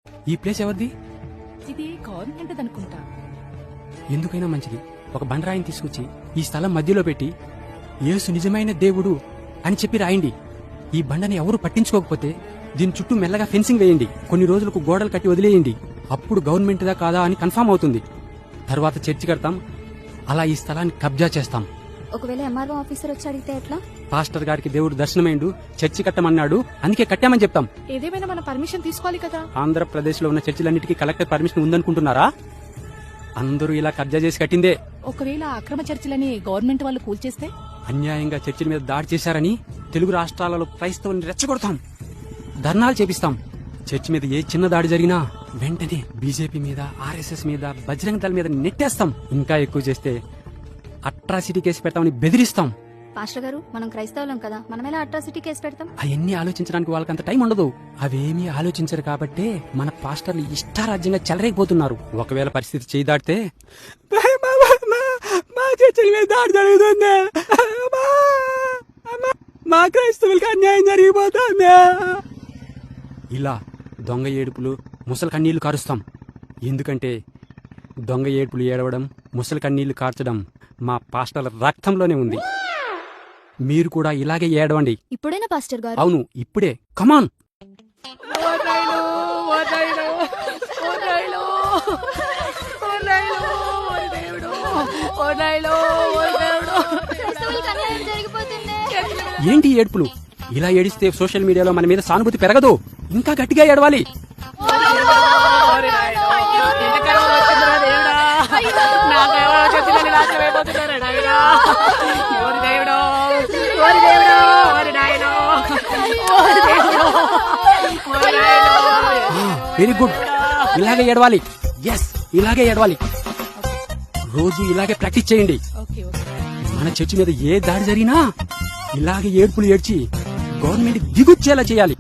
ఈ ప్లేస్ ఎవరిది? ఇది గవర్నమెంట్ అనుకుంటా. ఎందుకైనా మంచిది ఒక బండరాయిని తీసుకొచ్చి ఈ స్థలం మధ్యలో పెట్టి యేసు నిజమైన దేవుడు అని చెప్పి రాయండి. ఈ బండని ఎవరు పట్టించుకోకపోతే దీని చుట్టూ మెల్లగా ఫెన్సింగ్ వేయండి. కొన్ని రోజులకు గోడలు కట్టి వదిలేయండి. అప్పుడు గవర్నమెంట్దా కాదా అని కన్ఫర్మ్ అవుతుంది. తర్వాత చర్చి కడతాం. అలా ఈ స్థలాన్ని కబ్జా చేస్తాం. ఒకవేళ ఎంఆర్ఓ ఆఫీసర్ వచ్చి అడిగితే ఎట్లా? పాస్టర్ గారికి దేవుడు దర్శనమైండు, చర్చి కట్టమన్నాడు, అందుకే కట్టామని చెప్తాం. ఏదేమైనా మన పర్మిషన్ తీసుకోవాలి కదా. ఆంధ్రప్రదేశ్ లో ఉన్న చర్చిలన్నిటికీ కలెక్టర్ పర్మిషన్ ఉందనుకుంటున్నారా? అందరూ ఇలా కబ్జా చేసి కట్టిందే. ఒకవేళ అక్రమ చర్చిలని గవర్నమెంట్ వాళ్ళు కూల్చేస్తే? అన్యాయంగా చర్చిల మీద దాడి చేశారని తెలుగు రాష్ట్రాలలో క్రైస్తవుల్ని రెచ్చగొడతాం, ధర్నాలు చేపిస్తాం. చర్చి మీద ఏ చిన్న దాడి జరిగినా వెంటనే బీజేపీ మీద, ఆర్ఎస్ఎస్ మీద, బజరంగ దళ మీద నెట్టేస్తాం. ఇంకా ఎక్కువ చేస్తే అట్రాసిటీ కేసు పెడతామని బెదిరిస్తాం. పాస్టర్ గారు, మనం క్రైస్తవులం కదా, మనం ఎలా అట్రాసిటీ కేసు పెడతాం? అవన్నీ ఆలోచించడానికి వాళ్ళకంత టైం ఉండదు. అవేమీ ఆలోచించరు కాబట్టే మన పాస్టర్లు ఇష్టారాజ్యంగా చెలరేగిపోతున్నారు. ఒకవేళ పరిస్థితి చేయి దాటితే మా చర్చల మీద దాడి జరుగుతుంది, మా క్రైస్తవులకి అన్యాయం జరిగిపోతుంది, ఇలా దొంగ ఏడుపులు, ముసలి కన్నీళ్లు కారుస్తాం. ఎందుకంటే దొంగ ఏడుపులు ఏడవడం, ముసలి కన్నీళ్లు కార్చడం మా పాస్టర్ల రక్తంలోనే ఉంది. మీరు కూడా ఇలాగే ఏడవండి. ఇప్పుడైనా పాస్టర్ గారు? అవును, ఇప్పుడే. కమాన్. ఏంటి ఏడుపులు? ఇలా ఏడిస్తే సోషల్ మీడియాలో మన మీద సానుభూతి పెరగదు. ఇంకా గట్టిగా ఏడవాలి. Very good. ఇలాగే ఏడవాలి. ఎస్, ఇలాగే ఏడవాలి. రోజు ఇలాగే ప్రాక్టీస్ చేయండి. మన చర్చి మీద ఏ దాడి జరిగినా ఇలాగే ఏడుపులు ఏడ్చి గవర్నమెంట్ దిగుచ్చేలా చేయాలి.